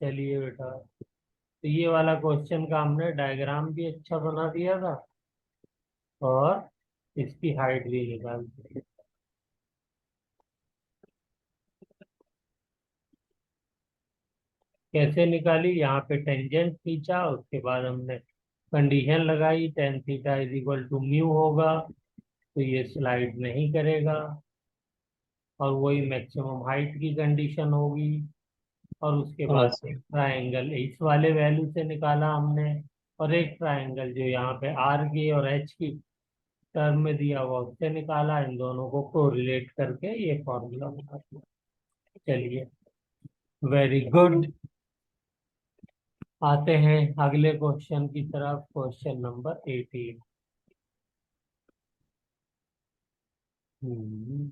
चलिए बेटा, तो ये वाला क्वेश्चन का हमने डायग्राम भी अच्छा बना दिया था और इसकी हाइट भी निकाल दी। कैसे निकाली? यहाँ पे टेंजेंट खींचा, उसके बाद हमने कंडीशन लगाई tan theta is equal to mu होगा, तो ये स्लाइड नहीं करेगा और वही मैक्सिमम हाइट की कंडीशन होगी। और उसके हाँ बाद सर। एक ट्रायंगल इस वाले वैल्यू से निकाला हमने, और एक ट्रायंगल जो यहाँ पे आर की और एच की टर्म में दिया हुआ उससे निकाला। इन दोनों को कोरिलेट करके ये फॉर्मूला बना दिया। चलिए, वेरी गुड। आते हैं अगले क्वेश्चन की तरफ, क्वेश्चन नंबर 18। हम्म,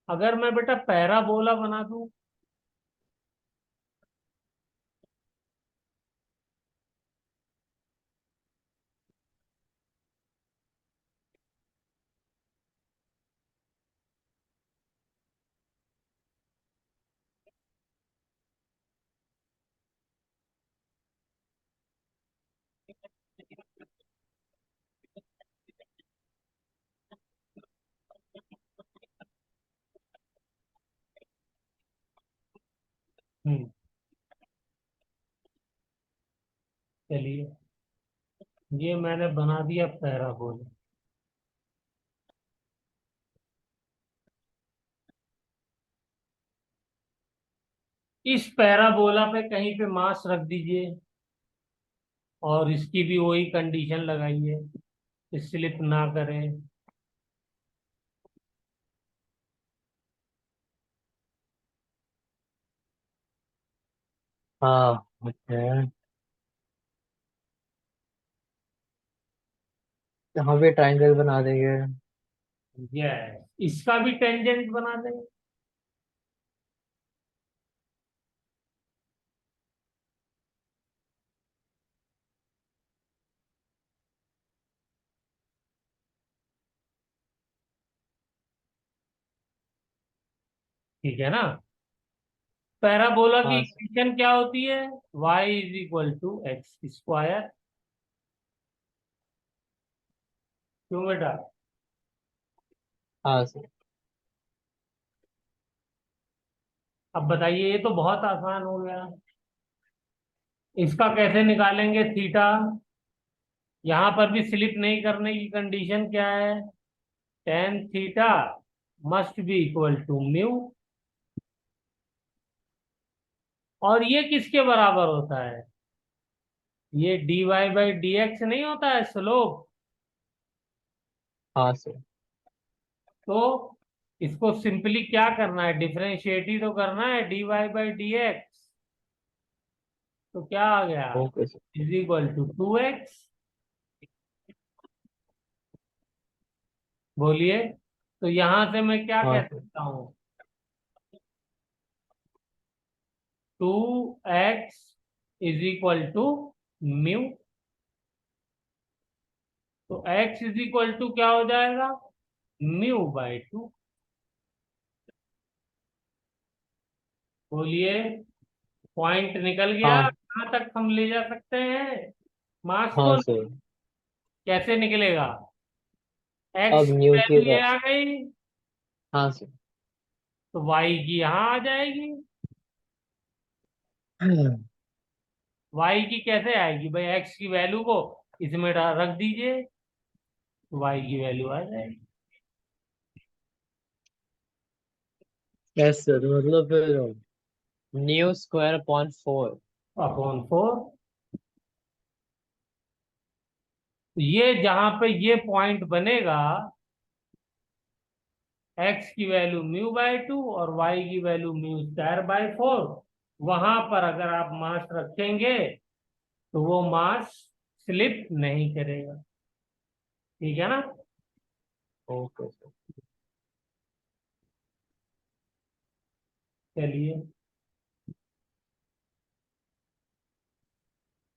अगर मैं बेटा पैराबोला बना दूं, हम्म, चलिए ये मैंने बना दिया पैराबोला। इस पैराबोला पे कहीं पे मास रख दीजिए और इसकी भी वही कंडीशन लगाइए, स्लिप ना करें। हाँ ओके। यहाँ पे ट्रायंगल बना देंगे। यस, इसका भी टेंजेंट बना दें। ठीक है ना? पैराबोला की हाँ सर। इक्वेशन क्या होती है? Y is equal to x square. क्यों बेटा? हाँ सर। अब बताइए, ये तो बहुत आसान हो गया। इसका कैसे निकालेंगे थीटा? यहां पर भी स्लिप नहीं करने की कंडीशन क्या है? Tan theta must be equal to mu. और ये किसके बराबर होता है? ये d y by d x नहीं होता है स्लोप? हाँ सर। तो इसको सिंपली क्या करना है? डिफरेंशिएट ही तो करना है, d y by d x. तो क्या आ गया? Okay sir. Is equal to two x. बोलिए, तो यहां से मैं क्या हाँ कह सर। सकता हूं? Two x is equal to mu. तो एक्स इज इक्वल टू क्या हो जाएगा? Mu by two. बोलिए, पॉइंट निकल गया? हाँ। कहाँ तक हम ले जा सकते हैं मास हाँ को? सर। कैसे निकलेगा? एक्स अब की न्यू की वैल्यू ये आ गई, हाँ सर। तो वाई की यहाँ आ जाएगी। वाई की कैसे आएगी भाई? एक्स की वैल्यू को इसमें रख दीजिए, तो वाई की वैल्यू आ जाएगी। यस सर, मतलब फिर new square upon 4। Upon four. ये जहां पे ये पॉइंट बनेगा, एक्स की वैल्यू म्यू बाय टू और वाई की value mu square by four, वहां पर अगर आप मास रखेंगे तो वो मास स्लिप नहीं करेगा। ठीक है ना? Okay sir. चलिए,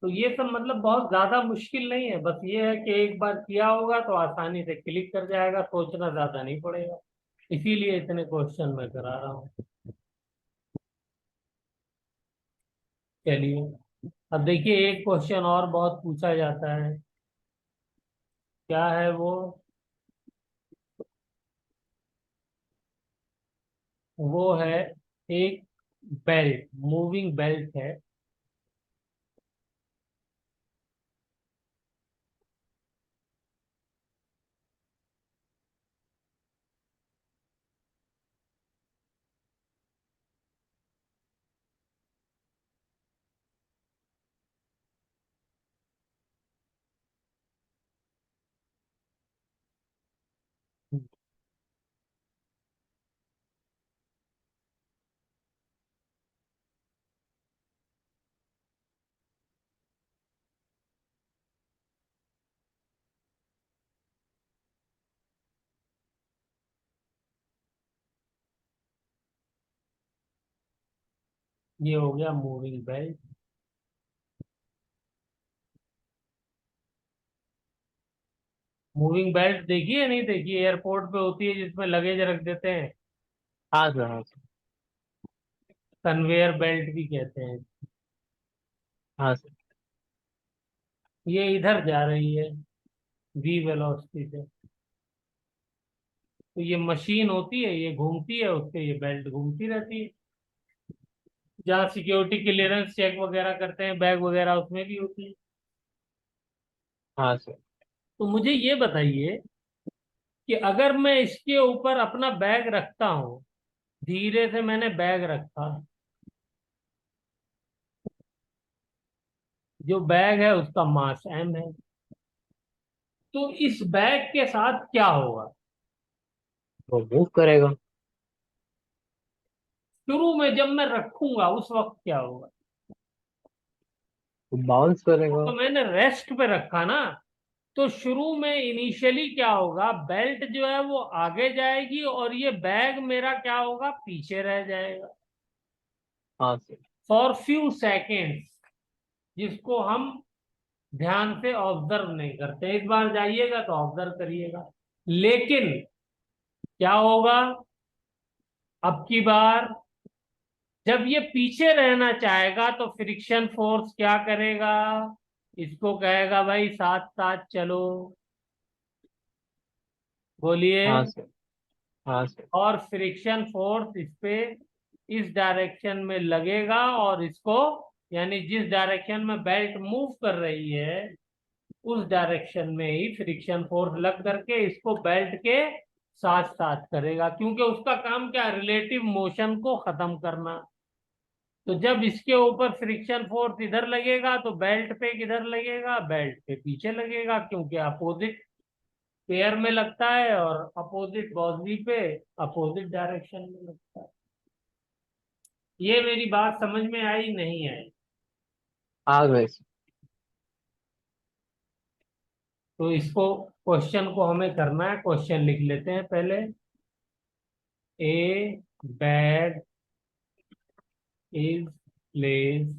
तो ये सब मतलब बहुत ज्यादा मुश्किल नहीं है, बस ये है कि एक बार किया होगा तो आसानी से क्लिक कर जाएगा, सोचना ज्यादा नहीं पड़ेगा। इसीलिए इतने क्वेश्चन मैं करा रहा हूँ। चलिए, अब देखिए एक क्वेश्चन और बहुत पूछा जाता है। क्या है वो? वो है एक बेल्ट, मूविंग बेल्ट है। ये हो गया मूविंग बेल्ट। मूविंग बेल्ट देखी है नहीं देखी? एयरपोर्ट पे होती है जिसमें लगेज रख देते हैं। हाँ सर, हाँ सर। कन्वेयर बेल्ट भी कहते हैं। हाँ सर। ये इधर जा रही है वी वेलोसिटी से। तो ये मशीन होती है, ये घूमती है, उससे ये बेल्ट घूमती रहती है। जहाँ सिक्योरिटी क्लियरेंस चेक वगैरह करते हैं बैग वगैरह, उसमें भी होती है। हाँ सर। तो मुझे ये बताइए कि अगर मैं इसके ऊपर अपना बैग रखता हूँ, धीरे से मैंने बैग रखा, जो बैग है उसका मास m है, तो इस बैग के साथ क्या होगा? वो मूव करेगा। शुरू में जब मैं रखूंगा उस वक्त क्या होगा? वो बाउंस करेगा। तो मैंने रेस्ट पे रखा ना, तो शुरू में इनिशियली क्या होगा, बेल्ट जो है वो आगे जाएगी और ये बैग मेरा क्या होगा, पीछे रह जाएगा हाँ सर। फॉर फ्यू सेकेंड्स, जिसको हम ध्यान से ऑब्जर्व नहीं करते। इस बार जाइएगा तो ऑब्जर्व करिएगा। लेकिन क्या होगा अब की बार, जब ये पीछे रहना चाहेगा तो फ्रिक्शन फोर्स क्या करेगा, इसको कहेगा भाई साथ साथ चलो। बोलिए। हाँ सर। हाँ सर। और फ्रिक्शन फोर्स इस पे इस डायरेक्शन में लगेगा और इसको, यानी जिस डायरेक्शन में बेल्ट मूव कर रही है उस डायरेक्शन में ही फ्रिक्शन फोर्स लग करके इसको बेल्ट के साथ साथ करेगा, क्योंकि उसका काम क्या, रिलेटिव मोशन को खत्म करना। तो जब इसके ऊपर फ्रिक्शन फोर्स इधर लगेगा तो बेल्ट पे किधर लगेगा, बेल्ट पे पीछे लगेगा, क्योंकि अपोजिट पेयर में लगता है और अपोजिट बॉडी पे अपोजिट डायरेक्शन में लगता है। ये मेरी बात समझ में आई नहीं आई? आ गए सर। तो इसको, क्वेश्चन को हमें करना है, क्वेश्चन लिख लेते हैं पहले। ए bag is placed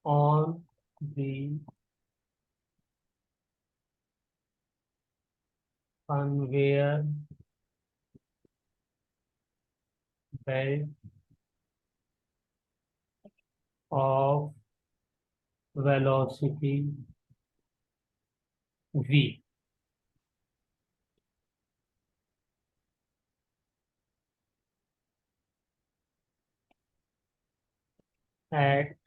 on the conveyor belt of velocity v at,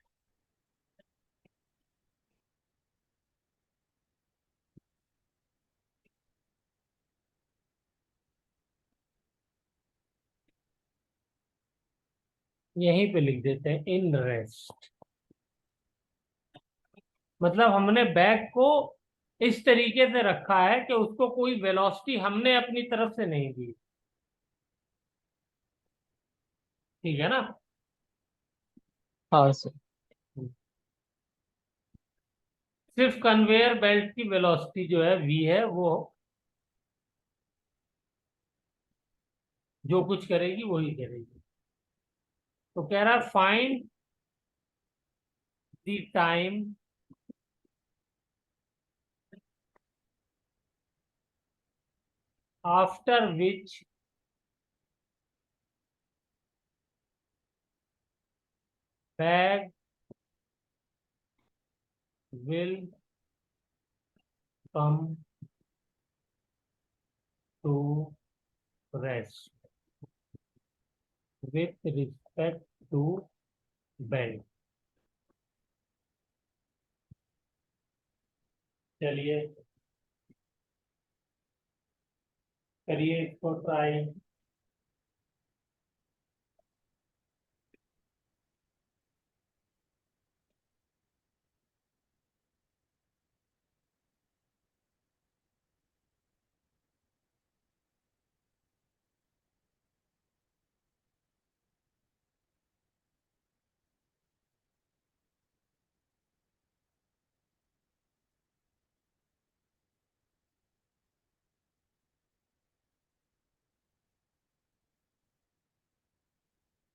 यहीं पे लिख देते हैं इन रेस्ट। मतलब हमने बैग को इस तरीके से रखा है कि उसको कोई वेलोसिटी हमने अपनी तरफ से नहीं दी। ठीक है ना? हाँ सर। सिर्फ कन्वेयर बेल्ट की वेलोसिटी जो है v है, वो जो कुछ करेगी वही करेगी। तो कह रहा है find the time after which bag will come to rest with respect to belt. चलिए करिए इसको ट्राई।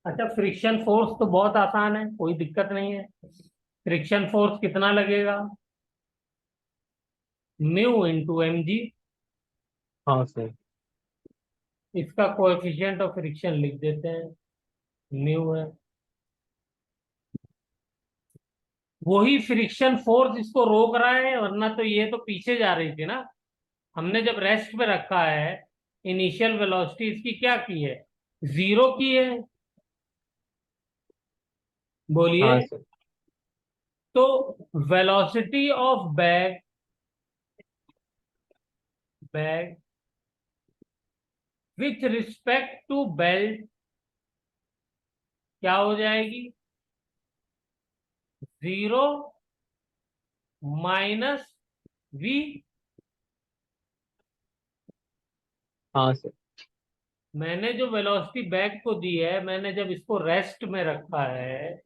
अच्छा, फ्रिक्शन फोर्स तो बहुत आसान है, कोई दिक्कत नहीं है। फ्रिक्शन फोर्स कितना लगेगा? Mu into m g. हाँ सर। इसका कोएफिशिएंट ऑफ फ्रिक्शन लिख देते हैं, म्यू है। वही फ्रिक्शन फोर्स इसको रोक रहा है, वरना तो ये तो पीछे जा रही थी ना। हमने जब रेस्ट पे रखा है, इनिशियल वेलोसिटी इसकी क्या की है? जीरो की है। बोलिए। हाँ सर। तो velocity of bag bag with respect to belt क्या हो जाएगी? Zero minus v. हाँ सर। मैंने जो वेलोसिटी बैग को दी है, मैंने जब इसको रेस्ट में रखा है,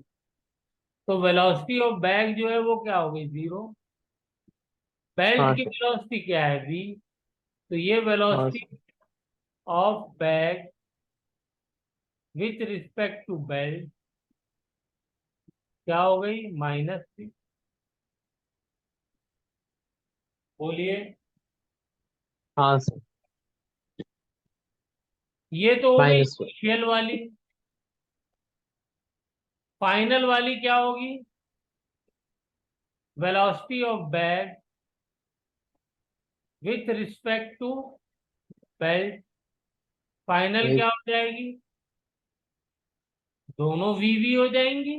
तो वेलोसिटी ऑफ बैग जो है वो क्या हो गई? जीरो। बेल्ट हाँ की सर। वेलोसिटी क्या है? वी। तो ये हाँ velocity sir. Of bag with respect to belt क्या हो गई? Minus v. बोलिए। हाँ सर। ये तो हो गई माइनस वन। इनिशियल वाली। फाइनल वाली क्या होगी? Velocity of bag with respect to belt. Final क्या हो जाएगी? दोनों वी हो जाएंगी,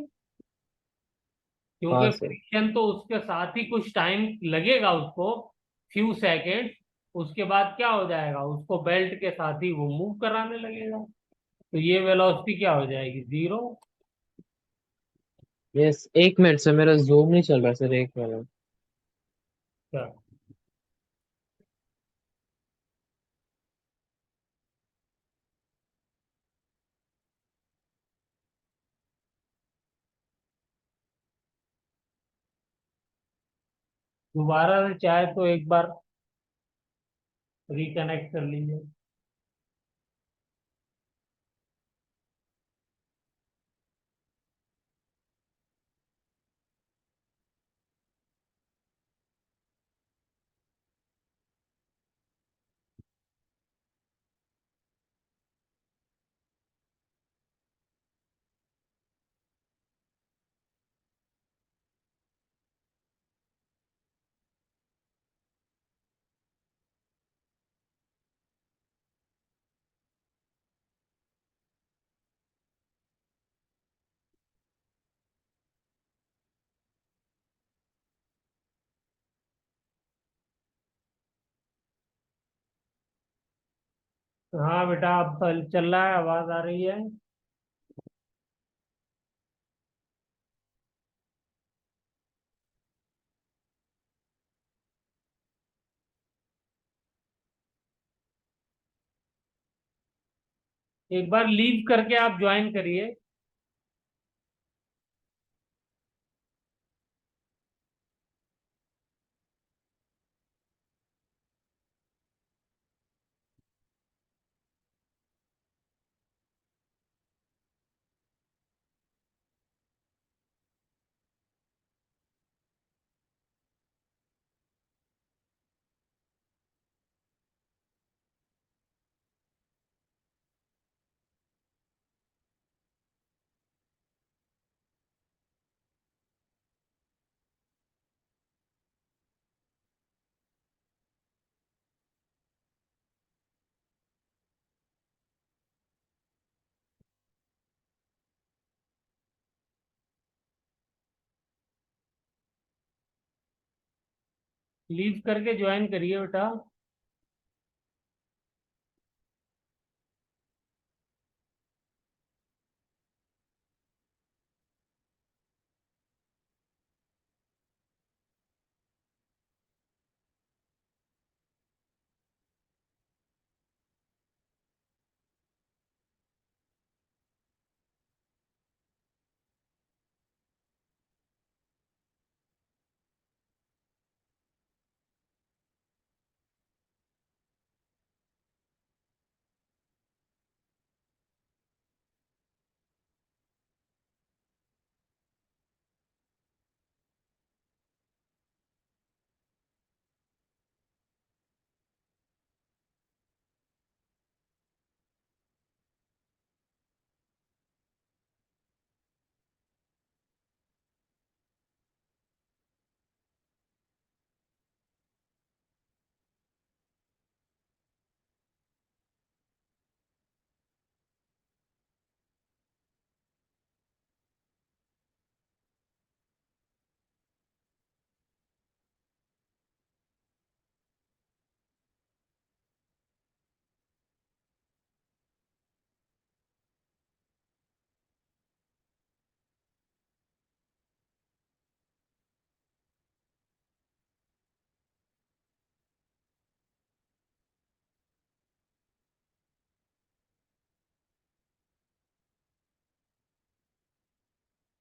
क्योंकि हाँ सर। फ्रिक्शन तो उसके साथ ही कुछ टाइम लगेगा उसको, फ्यू सेकेंड। उसके बाद क्या हो जाएगा? उसको बेल्ट के साथ ही वो मूव कराने लगेगा। तो ये वेलोसिटी क्या हो जाएगी? जीरो। यस, 1 मिनट से मेरा जूम नहीं चल रहा सर, 1 मिनट। दोबारा से चाहे तो एक बार रिकनेक्ट कर लीजिए। हाँ बेटा, अब चल रहा है, आवाज आ रही है। एक बार लीव करके आप ज्वाइन करिए। लीव करके ज्वाइन करिए बेटा।